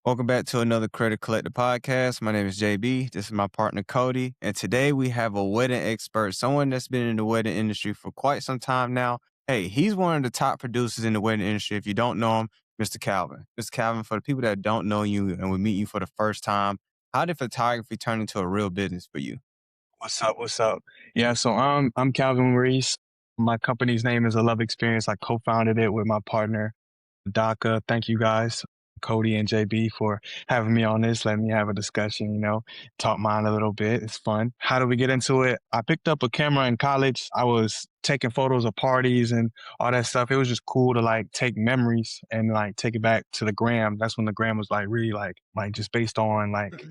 Welcome back to another Credit Collector podcast. My name is JB. This is my partner, Cody. And today we have a wedding expert, someone that's been in the wedding industry for quite some time now. Hey, he's one of the top producers in the wedding industry. If you don't know him, Mr. Calvin. Mr. Calvin, for the people that don't know you and we meet you for the first time, how did photography turn into a real business for you? What's up? What's up? Yeah, so I'm Calvin Maurice. My company's name is A Love Experience. I co-founded it with my partner, DACA. Thank you guys, Cody and JB, for having me on this. Let me have a discussion, talk mine a little bit. It's fun. How do we get into it? I picked up a camera in college. I was taking photos of parties and all that stuff. It was just cool to like take memories and like take it back to the gram. That's when the gram was like really like just based on like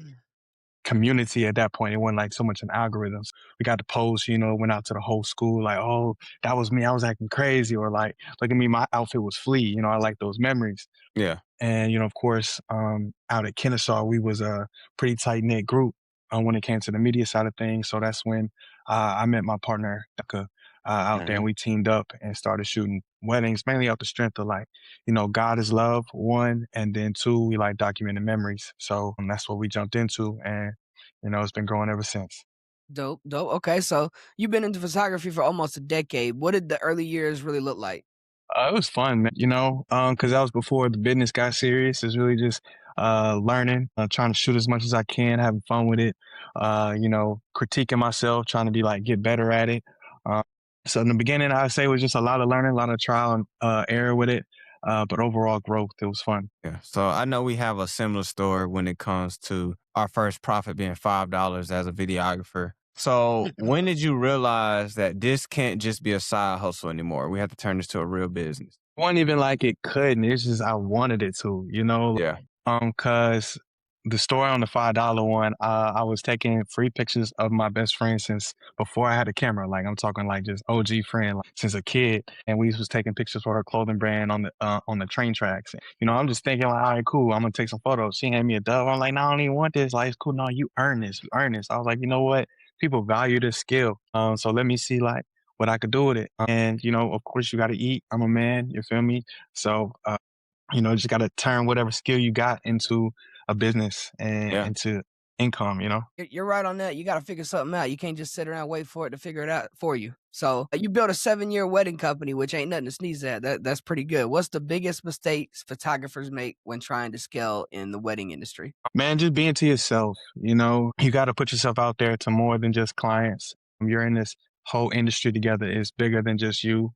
community at that point. It wasn't like so much an algorithms. We got to post, went out to the whole school, like, oh, that was me. I was acting crazy. Or like, look at me, my outfit was flea. I like those memories. Yeah. And, of course, out at Kennesaw, we was a pretty tight knit group when it came to the media side of things. So that's when I met my partner, Becca, out there, and we teamed up and started shooting weddings, mainly out the strength of like, God is love, one, and then two, we like documenting memories. So that's what we jumped into, and it's been growing ever since. Dope, dope. Okay, so you've been into photography for almost a decade. What did the early years really look like? It was fun, man, because that was before the business got serious. It's really just learning, trying to shoot as much as I can, having fun with it, critiquing myself, trying to be like, get better at it. Uh, so in the beginning, I'd say it was just a lot of learning, a lot of trial and error with it. But overall growth, it was fun. Yeah. So I know we have a similar story when it comes to our first profit being $5 as a videographer. So when did you realize that this can't just be a side hustle anymore? We have to turn this to a real business. It wasn't even like it couldn't. It's just I wanted it to, Yeah. Cause the story on the $5 one, I was taking free pictures of my best friend since before I had a camera. Like I'm talking like just OG friend, like, since a kid, and we was taking pictures for her clothing brand on the train tracks. I'm just thinking like, all right, cool. I'm gonna take some photos. She handed me a dove. I'm like, no, I don't even want this. Like, it's cool. No, you earn this. You earn this. I was like, you know what? People value this skill. So let me see like what I could do with it. And of course, you got to eat. I'm a man. You feel me? So just got to turn whatever skill you got into a business and Yeah. into income. You're right on that. You got to figure something out. You can't just sit around and wait for it to figure it out for you. So you built a 7-year wedding company, which ain't nothing to sneeze at. That's pretty good. What's the biggest mistakes photographers make when trying to scale in the wedding industry? Man, just being to yourself. You got to put yourself out there to more than just clients. You're in this whole industry together. It's bigger than just you.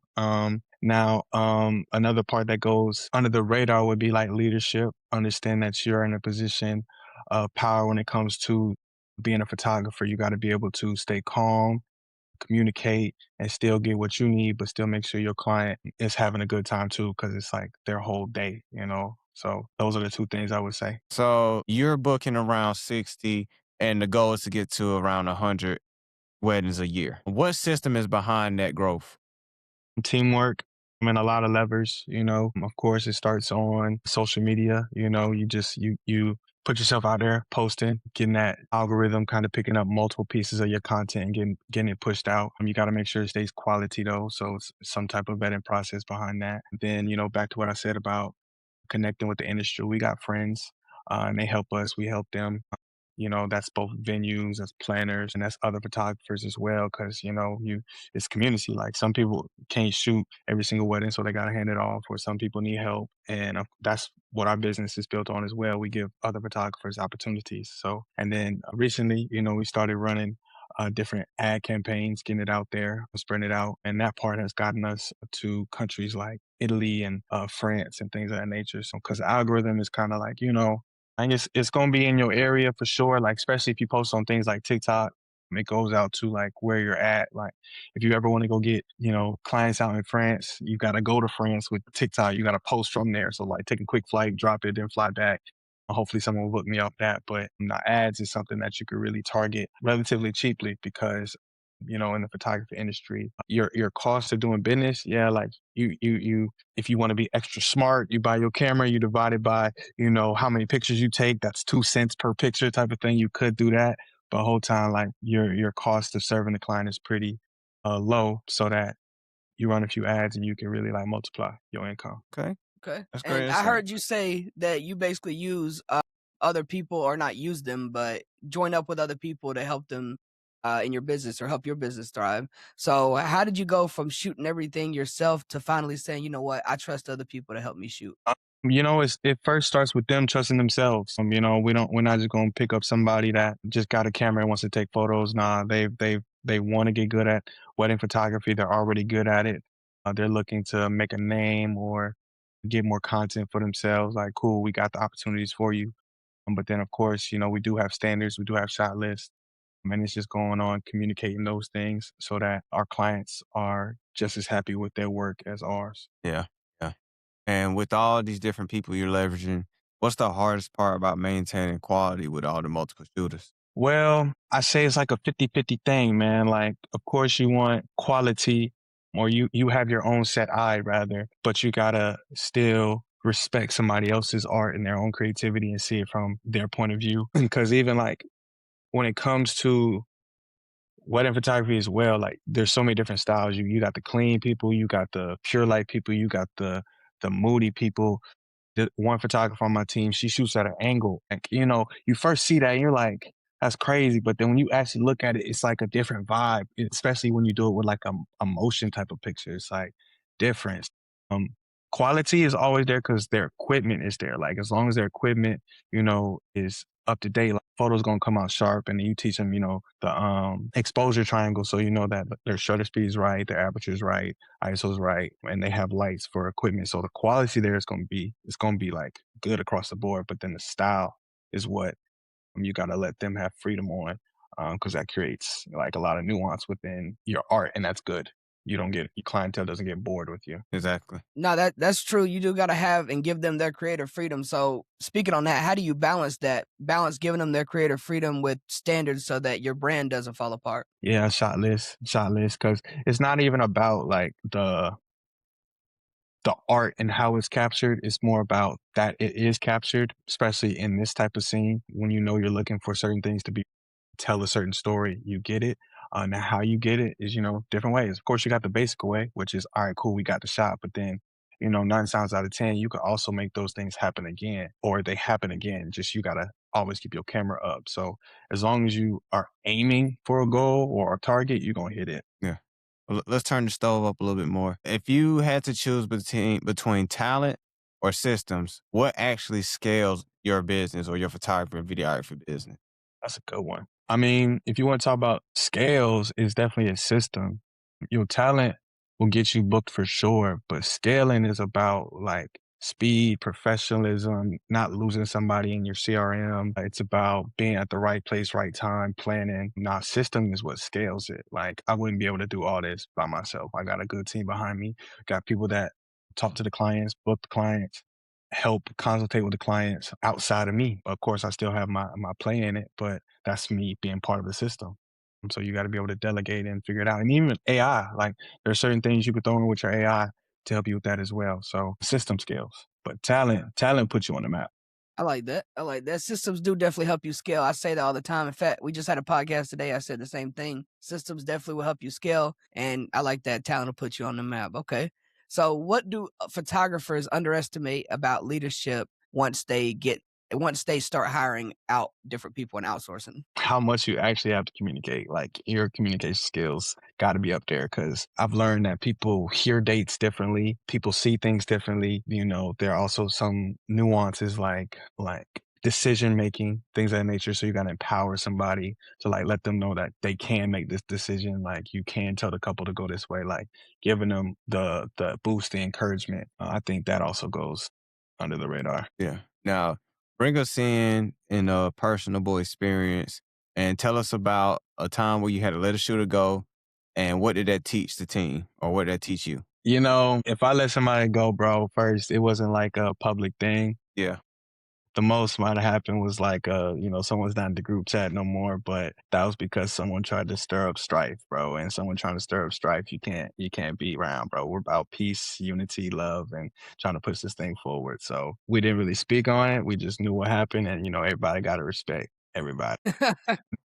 Now, another part that goes under the radar would be like leadership. Understand that you're in a position of power when it comes to being a photographer. You got to be able to stay calm, communicate, and still get what you need, but still make sure your client is having a good time too, because it's like their whole day. So those are the two things I would say. So you're booking around 60 and the goal is to get to around 100 weddings a year. What system is behind that growth? Teamwork. I mean, a lot of levers, of course it starts on social media. You put yourself out there posting, getting that algorithm kind of picking up multiple pieces of your content and getting it pushed out. You got to make sure it stays quality though. So it's some type of vetting process behind that. Then, back to what I said about connecting with the industry. We got friends and they help us. We help them. That's both venues, that's planners, and that's other photographers as well. Because it's community. Like some people can't shoot every single wedding, so they gotta hand it off. Or some people need help, and that's what our business is built on as well. We give other photographers opportunities. So, and then recently, we started running different ad campaigns, getting it out there, spreading it out, and that part has gotten us to countries like Italy and France and things of that nature. So, because the algorithm is kind of like I guess it's gonna be in your area for sure. Like especially if you post on things like TikTok, it goes out to like where you're at. Like if you ever want to go get clients out in France, you gotta go to France with TikTok. You gotta post from there. So like take a quick flight, drop it, then fly back. Hopefully someone will book me off that. But the ads is something that you could really target relatively cheaply because in the photography industry, your cost of doing business, yeah, like you if you want to be extra smart, you buy your camera, you divide it by, how many pictures you take, that's 2 cents per picture type of thing. You could do that. But the whole time, like your cost of serving the client is pretty low so that you run a few ads and you can really like multiply your income. Okay. Okay. That's great And I insight. heard you say that you basically use other people, or not use them, but join up with other people to help them in your business or help your business thrive. So how did you go from shooting everything yourself to finally saying, you know what, I trust other people to help me shoot? It first starts with them trusting themselves. We're not just gonna pick up somebody that just got a camera and wants to take photos. Nah, they want to get good at wedding photography. They're already good at it. They're looking to make a name or get more content for themselves. Like, cool, we got the opportunities for you. But then, of course, we do have standards. We do have shot lists. And it's just going on communicating those things so that our clients are just as happy with their work as ours. Yeah. Yeah. And with all these different people you're leveraging, what's the hardest part about maintaining quality with all the multiple shooters? Well, I say it's like a 50-50 thing, man. Like, of course you want quality, or you have your own set eye rather, but you gotta still respect somebody else's art and their own creativity and see it from their point of view. Because even like when it comes to wedding photography as well, like there's so many different styles. You got the clean people, you got the pure light people, you got the moody people. The one photographer on my team, she shoots at an angle. Like, you first see that and you're like, that's crazy. But then when you actually look at it, it's like a different vibe, especially when you do it with like a motion type of picture. It's like different. Um, Quality is always there because their equipment is there. Like as long as their equipment, is up to date, like photos gonna come out sharp, and then you teach them, the exposure triangle, so you know that their shutter speed is right, their aperture is right, ISO is right, and they have lights for equipment. So the quality there is gonna be like good across the board. But then the style is what you gotta let them have freedom on, because that creates like a lot of nuance within your art, and that's good. Your clientele doesn't get bored with you. Exactly. No, that's true. You do gotta have and give them their creative freedom. So speaking on that, how do you balance that? Balance giving them their creative freedom with standards so that your brand doesn't fall apart. Yeah, shot list, because it's not even about like the art and how it's captured. It's more about that it is captured, especially in this type of scene when you're looking for certain things to be tell a certain story. You get it. Now how you get it is, different ways. Of course, you got the basic way, which is all right, cool, we got the shot. But then, 9 times out of 10, you could also make those things happen again, or they happen again. Just you gotta always keep your camera up. So as long as you are aiming for a goal or a target, you're gonna hit it. Yeah. Well, let's turn the stove up a little bit more. If you had to choose between talent or systems, what actually scales your business or your photography and videography business? That's a good one. I mean, if you want to talk about scales, it's definitely a system. Your talent will get you booked for sure, but scaling is about like speed, professionalism, not losing somebody in your CRM. It's about being at the right place, right time, planning. Now, system is what scales it. Like, I wouldn't be able to do all this by myself. I got a good team behind me, got people that talk to the clients, book the clients, help consultate with the clients outside of me. Of course, I still have my play in it, but that's me being part of the system. So you got to be able to delegate and figure it out. And even AI, like there are certain things you could throw in with your AI to help you with that as well. So system skills, but talent puts you on the map. I like that. I like that. Systems do definitely help you scale. I say that all the time. In fact, we just had a podcast today. I said the same thing. Systems definitely will help you scale. And I like that talent will put you on the map. Okay. So what do photographers underestimate about leadership once they start hiring out different people and outsourcing? How much you actually have to communicate. Like your communication skills got to be up there because I've learned that people hear dates differently, people see things differently. There are also some nuances like decision making, things of that nature. So you got to empower somebody to like let them know that they can make this decision. Like you can tell the couple to go this way, like giving them the boost, the encouragement. I think that also goes under the radar. Yeah. Now, bring us in a personable experience and tell us about a time where you had to let a shooter go and what did that teach the team or what did that teach you? If I let somebody go, bro, first, it wasn't like a public thing. Yeah. The most might have happened was like, someone's not in the group chat no more, but that was because someone tried to stir up strife, bro. And someone trying to stir up strife, you can't be around, bro. We're about peace, unity, love, and trying to push this thing forward. So we didn't really speak on it. We just knew what happened, and everybody got to respect everybody.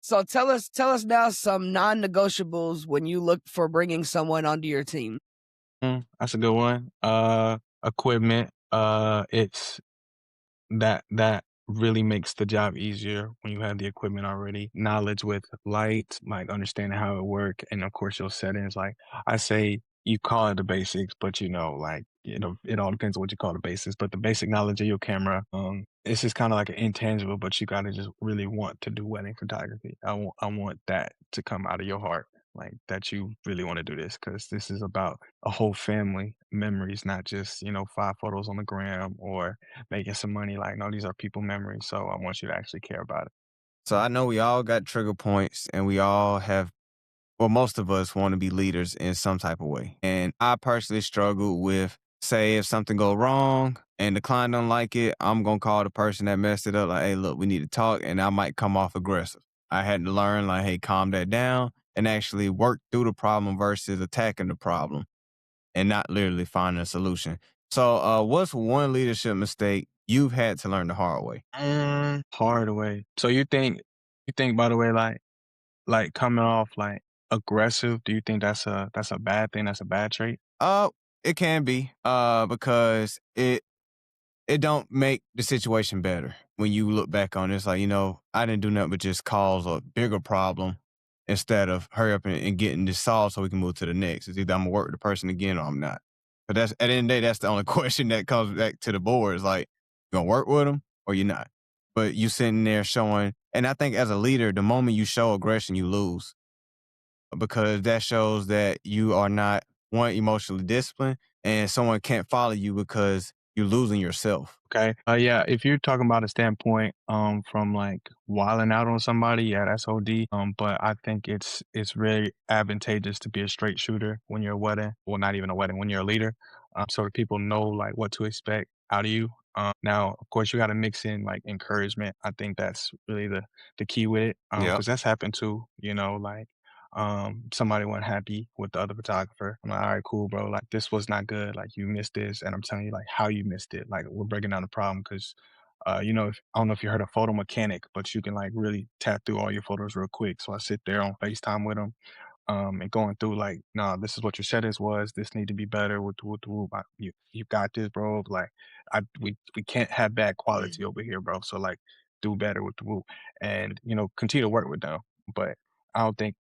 So tell us now some non-negotiables when you look for bringing someone onto your team. That's a good one. Equipment. It's that really makes the job easier when you have the equipment already. Knowledge with light, like understanding how it work, and of course your settings. Like I say, you call it the basics, but like it all depends on what you call the basics. But the basic knowledge of your camera, it's just kind of like an intangible, but you gotta just really want to do wedding photography. I want that to come out of your heart, like that you really want to do this because this is about a whole family memories, not just 5 photos on the gram or making some money. Like, no, these are people memories. So I want you to actually care about it. So I know we all got trigger points and we all have, well, most of us want to be leaders in some type of way. And I personally struggle with, say, if something go wrong and the client don't like it, I'm going to call the person that messed it up like, hey, look, we need to talk. And I might come off aggressive. I had to learn like, hey, calm that down and actually work through the problem versus attacking the problem and not literally finding a solution. So what's one leadership mistake you've had to learn the hard way? Hard way. So you think by the way, like coming off like aggressive, do you think that's a bad thing? That's a bad trait? Uh, it can be, because it don't make the situation better when you look back on it. It's like, I didn't do nothing but just cause a bigger problem instead of hurry up and getting this solved so we can move to the next. It's either I'm gonna work with the person again or I'm not. But that's at the end of the day, that's the only question that comes back to the board is like, you gonna work with them or you're not. But you sitting there showing, and I think as a leader, the moment you show aggression, you lose because that shows that you are not one emotionally disciplined and someone can't follow you because you're losing yourself. Okay. Yeah, if you're talking about a standpoint from like wilding out on somebody, yeah, that's OD. But I think it's really advantageous to be a straight shooter when you're a wedding. Well, not even a wedding, when you're a leader. So that people know like what to expect out of you. Now, of course, you got to mix in like encouragement. I think that's really the key with it. Yep. Because that's happened too, like somebody wasn't happy with the other photographer. I'm like, all right, cool, bro. Like this was not good. Like you missed this, and I'm telling you like how you missed it. Like we're breaking down the problem because, I don't know if you heard of photo mechanic, but you can like really tap through all your photos real quick. So I sit there on FaceTime with them, and going through like, nah, this is what your settings was. This need to be better with the whoop. You got this, bro. Like we can't have bad quality over here, bro. So like do better with the whoop, and continue to work with them. But I don't think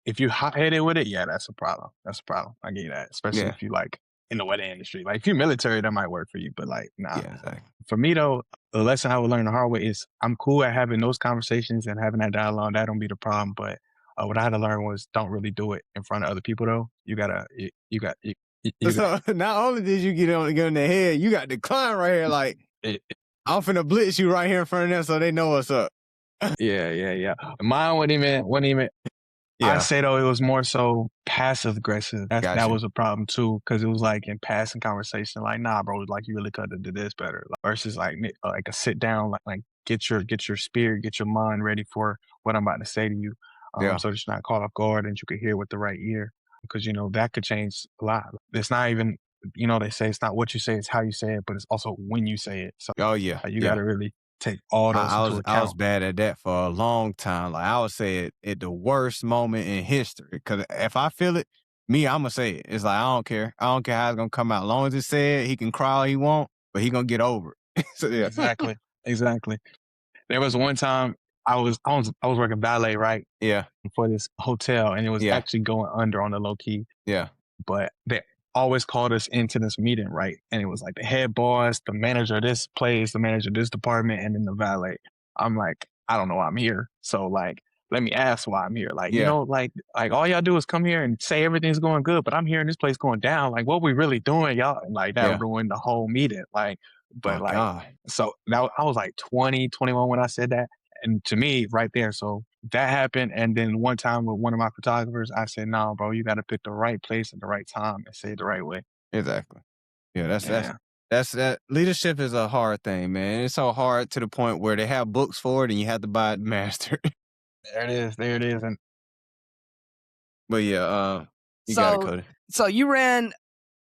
if you hot-headed with it, yeah, that's a problem. That's a problem. I get you that, especially Yeah. if you like in the wedding industry. Like if you're military, that might work for you, but like, nah. Yeah, exactly. For me though, the lesson I would learn the hard way is I'm cool at having those conversations and having that dialogue. That don't be the problem. But what I had to learn was don't really do it in front of other people though. You gotta, you got, you So not only did you get on the head, you got the client right here like, it, I'm finna blitz you right here in front of them so they know what's up. yeah. Mine wasn't even. I Yeah, say though, it was more so passive aggressive. That gotcha. was a problem too, because it was like in passing conversation, like, nah, bro, like you really could have did this better, like, versus like a sit down, like get your spirit, get your mind ready for what I'm about to say to you, Yeah. so that you're not caught off guard and you can hear with the right ear, because that could change a lot. It's not even, they say it's not what you say, it's how you say it, but it's also when you say it. So Oh yeah. you got Yeah. to really take all those I into was I was account. bad at that for a long time. Like I would say it at the worst moment in history. Because if I feel it, I'ma say it. It's like I don't care. I don't care how it's gonna come out. As long as it's said, he can cry all he want, but he gonna get over it. So yeah. Exactly. There was one time I was working valet, right, Yeah. for this hotel, and it was Yeah. actually going under on the low key. Yeah. But they always called us into this meeting, right? And it was like the head boss, the manager of this place, the manager of this department, and then the valet. I'm like, I don't know why I'm here. So like, let me ask why I'm here. Like, Yeah. like all y'all do is come here and say everything's going good, but I'm hearing this place going down. Like, what we really doing, y'all? And like that Yeah. ruined the whole meeting. Like, but My like, God. so now I was like 20, 21 when I said that. And to me, right there, so that happened. And then one time with one of my photographers, I said, "No, bro, you got to pick the right place at the right time and say it the right way." Exactly. Yeah, that's Yeah, that leadership is a hard thing, man. It's so hard to the point where they have books for it and you have to buy it mastered. there it is. There it is. And But yeah, you got it, So, Cody. so you ran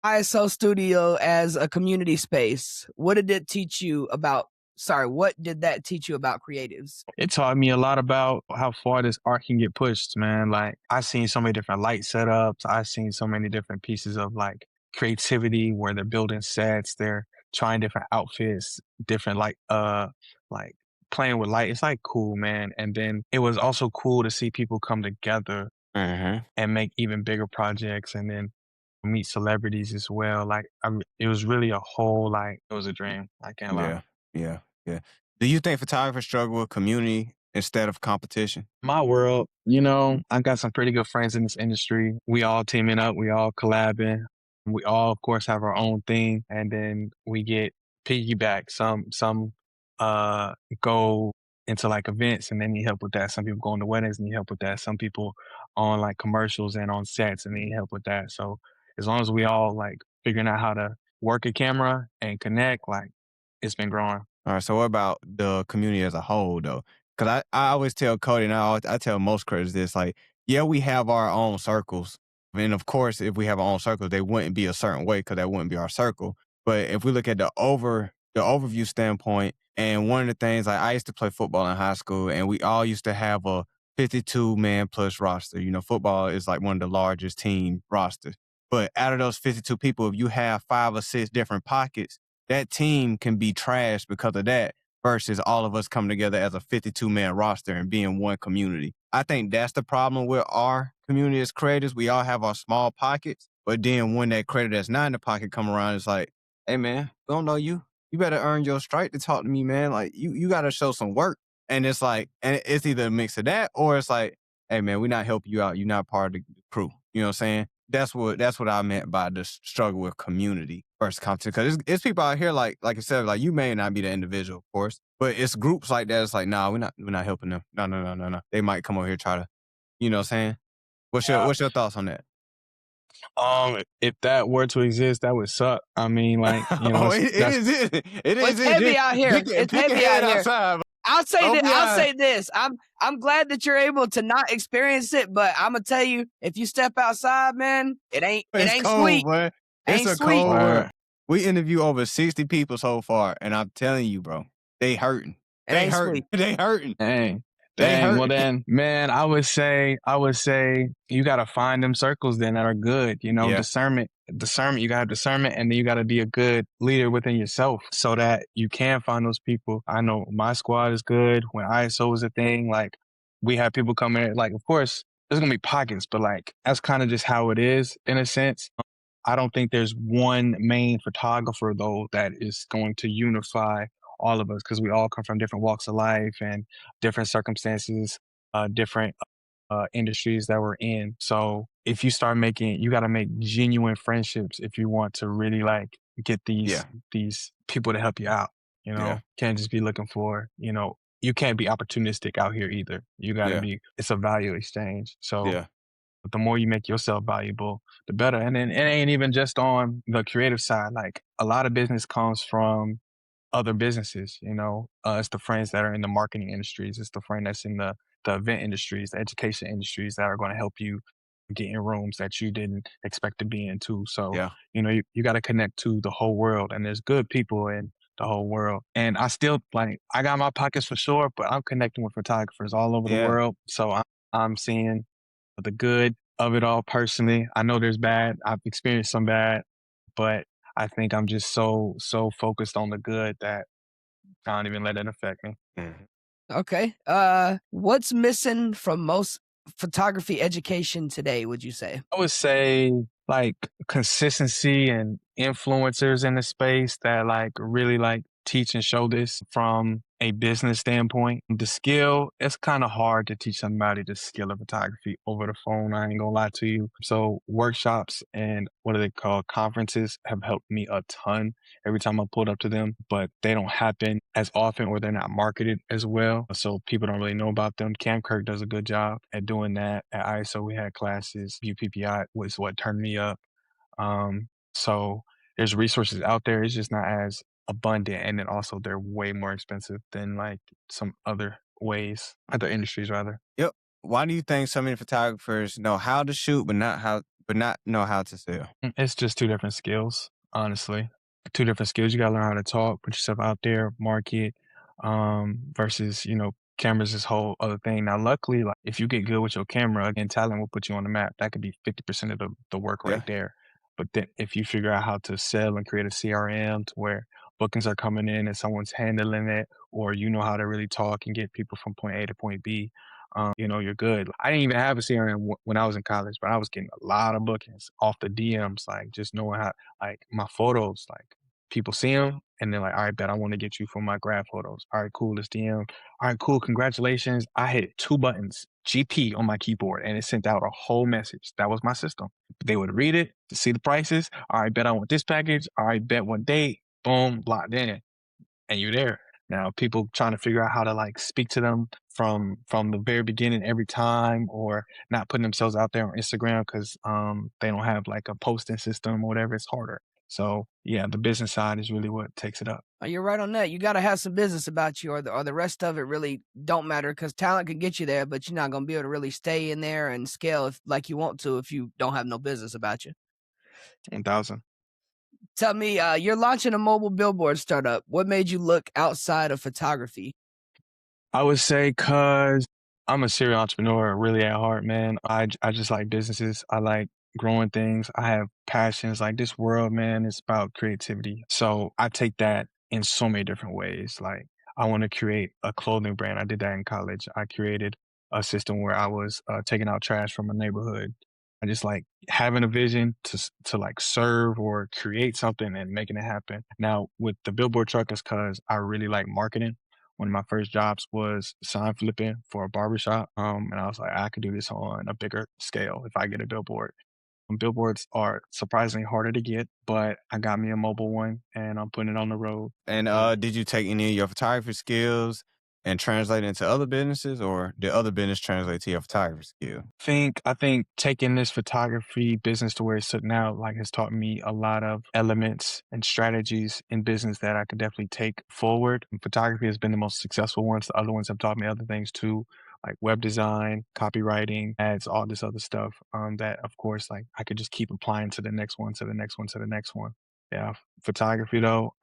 ISO Studio as a community space. What did it teach you about? Sorry, what did that teach you about creatives? it taught me a lot about how far this art can get pushed, man. Like I've seen so many different light setups. I've seen so many different pieces of like creativity where they're building sets, they're trying different outfits, different like playing with light. It's like cool, man. And then it was also cool to see people come together Mm-hmm. and make even bigger projects, and then meet celebrities as well. Like it was really a whole like it was a dream. I can't lie. Yeah, yeah, yeah. Do you think photographers struggle with community instead of competition? My world, you know, I got some pretty good friends in this industry. We all teaming up, we all collabing. We all, of course, have our own thing, and then we get piggyback. Some uh go into like events and they need help with that. Some people go into weddings and need help with that. Some people on like commercials and on sets and need help with that. So as long as we all like figuring out how to work a camera and connect, like it's been growing. All right. So what about the community as a whole, though? Because I always tell Cody, and I tell most creators this, like, yeah, we have our own circles. And of course, if we have our own circles, they wouldn't be a certain way because that wouldn't be our circle. But if we look at the overview standpoint, and one of the things, like I used to play football in high school, and we all used to have a 52-man plus roster. You know, football is like one of the largest team rosters. But out of those 52 people, if you have 5 or 6 different pockets, that team can be trashed because of that versus all of us coming together as a 52-man roster and being one community. I think that's the problem with our community as creators. We all have our small pockets, but then when that creator that's not in the pocket come around, it's like, hey man, we don't know you. You better earn your strike to talk to me, man. Like you got to show some work. And it's like, and it's either a mix of that or it's like, hey man, we're not helping you out. You're not part of the crew. You know what I'm saying? That's what I meant by the struggle with community versus competition. Because it's people out here like I said, like you may not be the individual, of course, but it's groups like that. It's like, nah, we're not helping them. No. They might come over here try to, you know what I'm saying? What's your thoughts on that? If that were to exist, that would suck. I mean, like, you know, Oh, it that's is it. It Well, is it's it. heavy out here. It's Pick a heavy out head here. outside. I'll say Oh, that. yeah. I'll say this. I'm glad that you're able to not experience it, but I'm gonna tell you, if you step outside, man, it It's ain't cold, sweet. boy. It's Ain't a sweet. cold Word. world. We interview over 60 people so far, and I'm telling you, bro, they hurting. It ain't sweet. They hurting. Dang. They Dang. Well hurting. then, man, I would say you gotta find them circles then that are good. You know, Yeah. discernment. You gotta have discernment, and then you gotta be a good leader within yourself so that you can find those people. I know my squad is good. When ISO was a thing, like we have people come in. Like, of course, there's gonna be pockets, but like that's kind of just how it is in a sense. I don't think there's one main photographer though that is going to unify all of us because we all come from different walks of life and different circumstances, different industries that we're in. So if you start making, you got to make genuine friendships if you want to really like get Yeah. these people to help you out. You know, Yeah. can't just be looking for, you know, you can't be opportunistic out here either. You got to Yeah. be. It's a value exchange. So Yeah. the more you make yourself valuable, the better. And then it ain't even just on the creative side. Like a lot of business comes from other businesses, you know. It's the friends that are in the marketing industries. It's the friend that's in the event industries, the education industries that are going to help you get in rooms that you didn't expect to be in too. So, Yeah. you know, you got to connect to the whole world and there's good people in the whole world. And I still like, I got my pockets for sure, but I'm connecting with photographers all over the Yeah. world. So I'm seeing the good of it all personally. I know there's bad. I've experienced some bad, but I think I'm just so focused on the good that I don't even let it affect me. Mhm. Okay. What's missing from most photography education today, would you say? I would say like consistency and influencers in the space that like really like teach and show this from a business standpoint. The skill, it's kind of hard to teach somebody the skill of photography over the phone. I ain't gonna lie to you. So workshops and what are they called? Conferences have helped me a ton every time I pulled up to them, but they don't happen as often or they're not marketed as well. So people don't really know about them. Cam Kirk does a good job at doing that. At ISO, we had classes. UPPI was what turned me up. So there's resources out there. It's just not as abundant. And then also they're way more expensive than like some other ways, other industries rather. Yep. Why do you think so many photographers know how to shoot but not know how to sell? It's just two different skills, honestly. Two different skills. You gotta learn how to talk, put yourself out there, market, versus, you know, cameras this whole other thing. Now, luckily, like if you get good with your camera, again, talent will put you on the map. That could be 50% of the work right Yeah. there. But then if you figure out how to sell and create a CRM to where bookings are coming in and someone's handling it, or you know how to really talk and get people from point A to point B, you're good. I didn't even have a CRM when I was in college, but I was getting a lot of bookings off the DMs, like just knowing how, like my photos, like people see them and they're like, all right, bet I want to get you for my grad photos. All right, cool, let's DM. All right, cool, congratulations. I hit 2 buttons, GP on my keyboard, and it sent out a whole message. That was my system. They would read it to see the prices. All right, bet I want this package. All right, bet one date. Boom, locked in, and you're there. Now, people trying to figure out how to like speak to them from the very beginning every time, or not putting themselves out there on Instagram because they don't have like a posting system or whatever. It's harder. So yeah, the business side is really what takes it up. You're right on that. You got to have some business about you, or the rest of it really don't matter, because talent can get you there, but you're not going to be able to really stay in there and scale like you want to if you don't have no business about you. 1,000. Tell me, you're launching a mobile billboard startup. What made you look outside of photography? I would say because I'm a serial entrepreneur, really at heart, man. I just like businesses. I like growing things. I have passions. Like this world, man, it's about creativity. So I take that in so many different ways. Like I want to create a clothing brand. I did that in college. I created a system where I was taking out trash from a neighborhood. I just like having a vision to like serve or create something and making it happen. Now with the billboard truck is because I really like marketing. One of my first jobs was sign flipping for a barbershop. And I was like, I could do this on a bigger scale if I get a billboard. Billboards are surprisingly harder to get, but I got me a mobile one and I'm putting it on the road. And did you take any of your photography skills and translate it into other businesses, or did other business translate to your photography skill? I think taking this photography business to where it's sitting now, like, has taught me a lot of elements and strategies in business that I could definitely take forward. And photography has been the most successful ones. The other ones have taught me other things too, like web design, copywriting, ads, all this other stuff. That of course, like I could just keep applying to the next one, to the next one, to the next one. Yeah, photography though,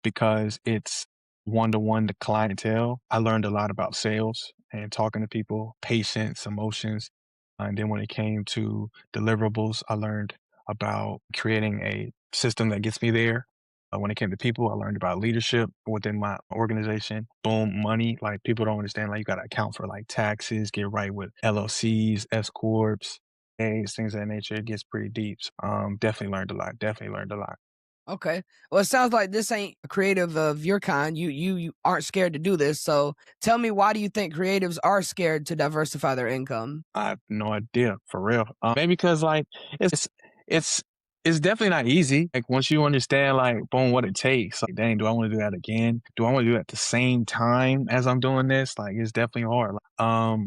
because it's one-to-one to clientele, I learned a lot about sales and talking to people, patience, emotions. And then when it came to deliverables, I learned about creating a system that gets me there. When it came to people, I learned about leadership within my organization. Boom, money. Like people don't understand, like you got to account for like taxes, get right with LLCs, S corps, A's, things of that nature. It gets pretty deep. Definitely learned a lot. Definitely learned a lot. Okay. Well, it sounds like this ain't a creative of your kind. You aren't scared to do this. So tell me, why do you think creatives are scared to diversify their income? I have no idea, for real. Maybe because like it's it's definitely not easy. Like once you understand like boom what it takes, like dang, do I want to do that again? Do I want to do it at the same time as I'm doing this? Like it's definitely hard.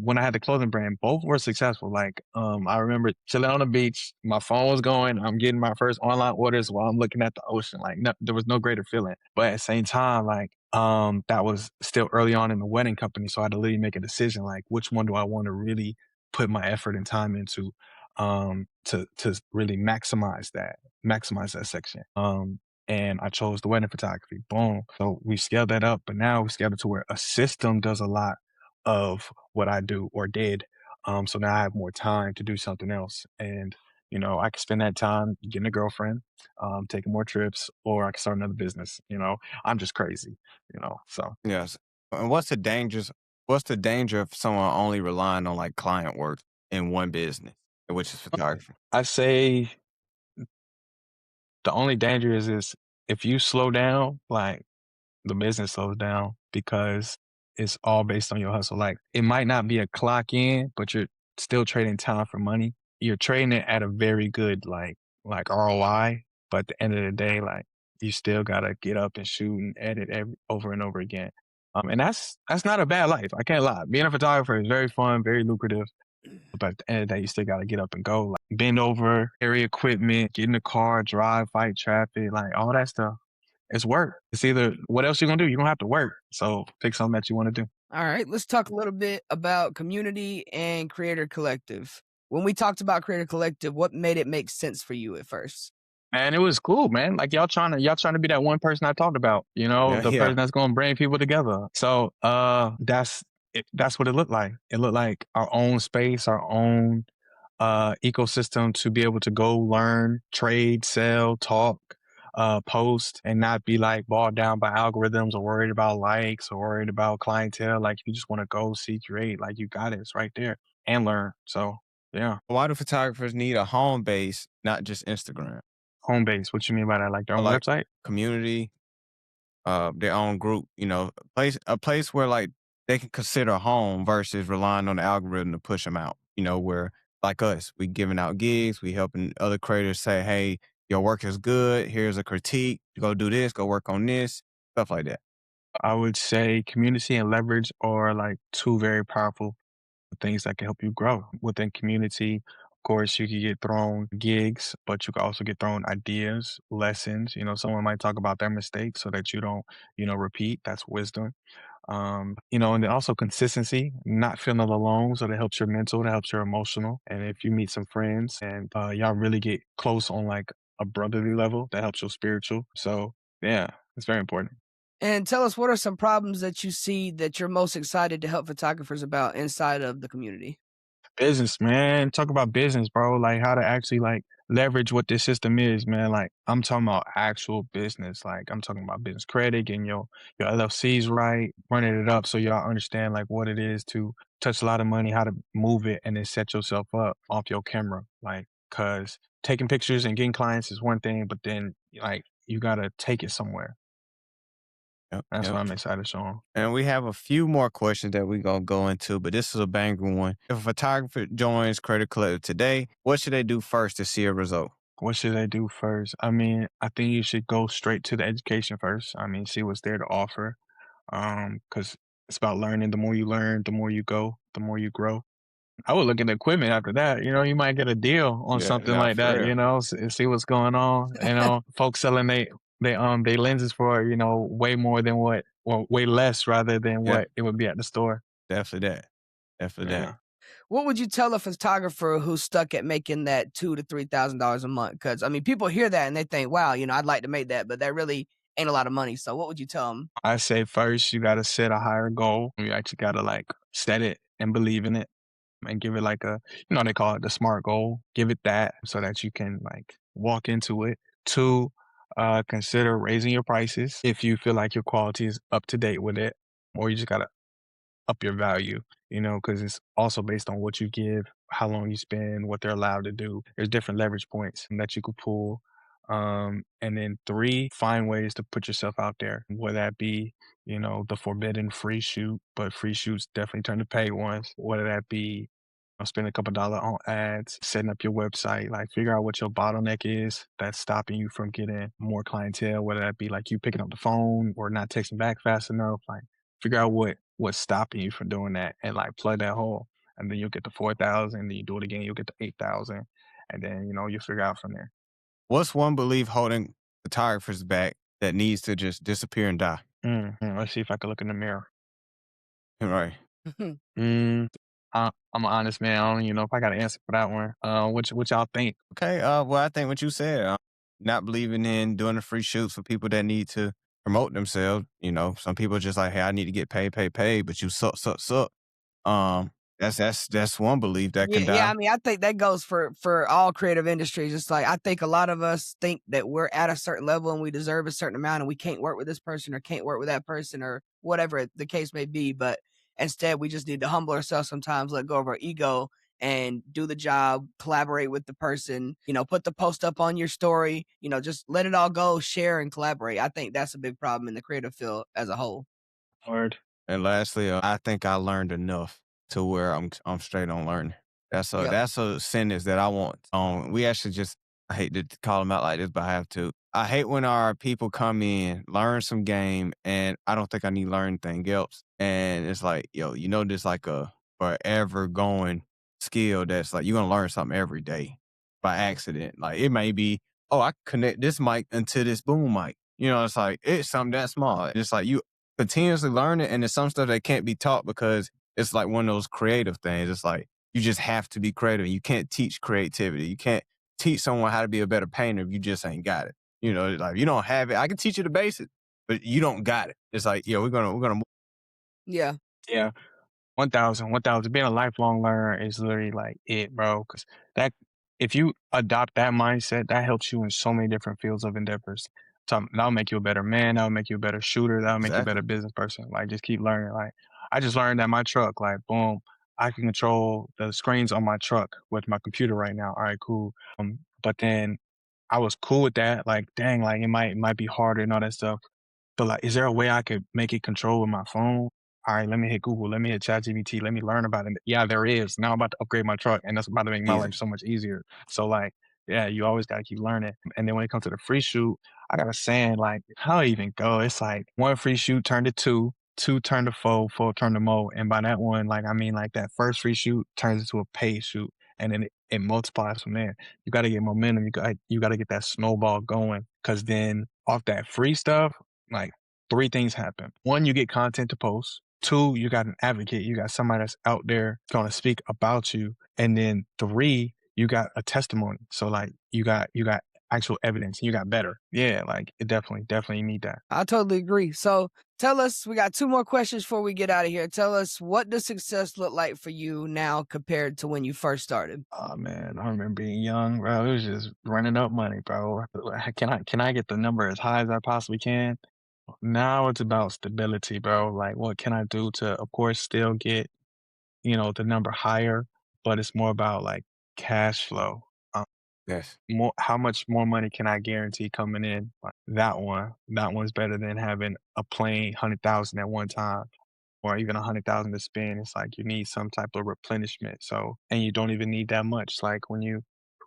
When I had the clothing brand, both were successful. Like I remember chilling on the beach, my phone was going, I'm getting my first online orders while I'm looking at the ocean. Like no, there was no greater feeling. But at the same time, like that was still early on in the wedding company, so I had to literally make a decision like which one do I want to really put my effort and time into, to really maximize that section. And I chose the wedding photography. Boom. So we scaled that up, but now we scaled it to where a system does a lot of what I do or did. So now I have more time to do something else. And, I can spend that time getting a girlfriend, taking more trips, or I can start another business. I'm just crazy, so. Yes. And what's the danger of someone only relying on like client work in one business, which is photography? I say the only danger is if you slow down, like the business slows down because it's all based on your hustle. Like it might not be a clock in, but you're still trading time for money. You're trading it at a very good like ROI, but at the end of the day, like you still gotta get up and shoot and edit over and over again. And that's not a bad life. I can't lie. Being a photographer is very fun, very lucrative. But at the end of the day, you still got to get up and go. Like bend over, carry equipment, get in the car, drive, fight traffic, like all that stuff. It's work. It's either what else you gonna do. You don't have to work. So pick something that you want to do. All right, let's talk a little bit about community and Creator Collective. When we talked about Creator Collective, what made it make sense for you at first? And it was cool, man. Like y'all trying to be that one person I talked about. Yeah, The yeah. person that's gonna bring people together. So that's what it looked like. It looked like our own space, our own ecosystem to be able to go learn, trade, sell, talk, post and not be like bogged down by algorithms or worried about likes or worried about clientele. Like you just want to go see, create, like you got it. It's right there and learn. So yeah. Why do photographers need a home base, not just Instagram? Home base. What you mean by that? Like their Or own like website? community, their own group, a place where like they can consider home versus relying on the algorithm to push them out. Where like us, we giving out gigs, we helping other creators say, hey, your work is good. Here's a critique. Go do this. Go work on this. Stuff like that. I would say community and leverage are like two very powerful things that can help you grow within community. Of course, you can get thrown gigs, but you can also get thrown ideas, lessons. Someone might talk about their mistakes so that you don't, repeat. That's wisdom. And then also consistency, not feeling alone. So that helps your mental, that helps your emotional. And if you meet some friends and y'all really get close on like a brotherly level, that helps your spiritual. So yeah, it's very important. And tell us, what are some problems that you see that you're most excited to help photographers about inside of the community? Business, man. Talk about business, bro. Like how to actually like leverage what this system is, man. Like I'm talking about actual business. Like I'm talking about business credit, getting your LLCs right, running it up so y'all understand like what it is to touch a lot of money, how to move it, and then set yourself up off your camera. Like, cause taking pictures and getting clients is one thing, but then like you gotta take it somewhere. Yep, That's yep. what I'm excited to show 'em. And we have a few more questions that we're going to go into, but this is a banger one. If a photographer joins Credit Collective today, what should they do first to see a result? What should I do first? I mean, I think you should go straight to the education first. I mean, see what's there to offer. Because it's about learning. The more you learn, the more you go, the more you grow. I would look at the equipment after that. You might get a deal on Yeah, something nah, like for that, real. and see what's going on. Folks selling they lenses for, way more than way less rather than Yeah, what it would be at the store. definitely that. Definitely that. Yeah. What would you tell a photographer who's stuck at making that $2,000 to $3,000 a month? Because I mean, people hear that and they think, "Wow, I'd like to make that," but that really ain't a lot of money. So, what would you tell them? I say first you gotta set a higher goal. You actually gotta like set it and believe in it and give it like they call it the SMART goal. Give it that so that you can like walk into it. Two, consider raising your prices if you feel like your quality is up to date with it, or you just gotta up your value, because it's also based on what you give, how long you spend, what they're allowed to do. There's different leverage points that you could pull. And then three, find ways to put yourself out there, whether that be, the forbidden free shoot, but free shoots definitely turn to paid ones, whether that be spend a couple dollars on ads, setting up your website, like figure out what your bottleneck is that's stopping you from getting more clientele, whether that be like you picking up the phone or not texting back fast enough. Like figure out what's stopping you from doing that and like plug that hole. And then you'll get to 4,000, then you do it again, you'll get to 8,000. And then, you figure out from there. What's one belief holding photographers back that needs to just disappear and die? Let's see if I can look in the mirror. Right. Mm, I'm an honest man. I don't even know if I got an answer for that one. What y'all think? Okay. Well, I think what you said, not believing in doing the free shoots for people that need to promote themselves. Some people just like, hey, I need to get paid, but you suck, suck, suck. Um, that's one belief that can Yeah, yeah. die. I mean, I think that goes for all creative industries. It's like I think a lot of us think that we're at a certain level and we deserve a certain amount, and we can't work with this person or can't work with that person or whatever the case may be. But instead, we just need to humble ourselves sometimes, let go of our ego, and do the job. Collaborate with the person. Put the post up on your story. Just let it all go. Share and collaborate. I think that's a big problem in the creative field as a whole. Word. And lastly, I think I learned enough to where I'm straight on learning. That's a Yep. that's a sentence that I want. We actually just I hate to call them out like this, but I have to. I hate when our people come in, learn some game, and I don't think I need to learn anything else. And it's like, yo, this like a forever going skill that's like you're gonna learn something every day by accident. Like it may be, oh, I connect this mic into this boom mic. It's like it's something that small. It's like you continuously learn it, and there's some stuff that can't be taught because it's like one of those creative things. It's like you just have to be creative. You can't teach creativity. You can't teach someone how to be a better painter if you just ain't got it. Like you don't have it. I can teach you the basics, but you don't got it. It's like, we're gonna Yeah. Yeah. 1,000. Being a lifelong learner is literally like it, bro. Cause that if you adopt that mindset, that helps you in so many different fields of endeavors. So that'll make you a better man. That'll make you a better shooter. That'll make you a better Exactly. business person. Like, just keep learning. Like, I just learned that my truck, like, boom, I can control the screens on my truck with my computer right now. All right, cool. But then I was cool with that. Like, dang, like it might be harder and all that stuff. But like, is there a way I could make it control with my phone? All right, let me hit Google. Let me hit ChatGPT. Let me learn about it. Yeah, there is. Now I'm about to upgrade my truck, and that's about to make my life Easy. so much easier. So like, yeah, you always gotta keep learning. And then when it comes to the free shoot, I got a saying like, how do I even go? It's like one free shoot turned to two, two turned to four, four turned to more. And by that one, like I mean like that first free shoot turns into a paid shoot, and then it multiplies from there. You got to get momentum. You got to get that snowball going, because then off that free stuff, like three things happen. One, you get content to post. Two, you got an advocate. You got somebody that's out there going to speak about you. And then three, you got a testimony. So like you got actual evidence. You got better. Yeah, like it definitely need that. I totally agree. So tell us, we got 2 more questions before we get out of here. Tell us, what does success look like for you now compared to when you first started? Oh man, I remember being young, bro. It was just running up money, bro. Can I get the number as high as I possibly can? Now it's about stability, bro. Like, what can I do to, of course, still get, the number higher, but it's more about like cash flow. Um, Yes. how much more money can I guarantee coming in? Like, that one's better than having a plain 100,000 at one time, or even 100,000 to spend. It's like you need some type of replenishment. So, and you don't even need that much. Like when you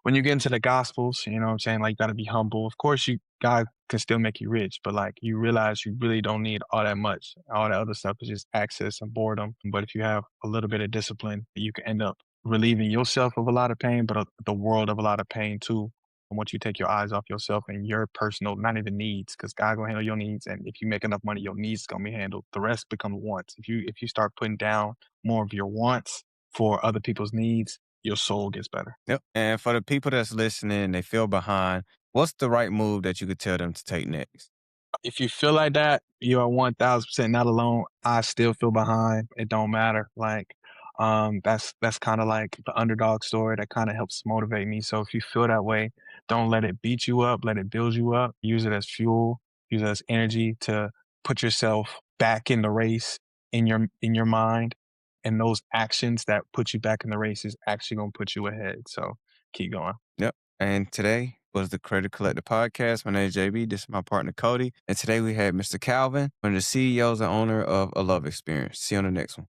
get into the gospels, you know what I'm saying? Like, you gotta be humble. Of course, God can still make you rich, but like you realize you really don't need all that much. All that other stuff is just access and boredom. But if you have a little bit of discipline, you can end up relieving yourself of a lot of pain, but the world of a lot of pain too. And once you take your eyes off yourself and your personal, not even needs, because God gonna handle your needs, and if you make enough money, your needs gonna be handled. The rest become wants. If you start putting down more of your wants for other people's needs, your soul gets better. Yep. And for the people that's listening, they feel behind. What's the right move that you could tell them to take next? If you feel like that, you are 1000% not alone. I still feel behind. It don't matter. Like, that's kind of like the underdog story that kind of helps motivate me. So if you feel that way, don't let it beat you up. Let it build you up. Use it as fuel. Use it as energy to put yourself back in the race in your mind. And those actions that put you back in the race is actually gonna put you ahead. So keep going. Yep. And today was the Creative Collective Podcast. My name is JB. This is my partner Cody. And today we had Mr. Calvin, one of the CEOs and owner of A Love Experience. See you on the next one.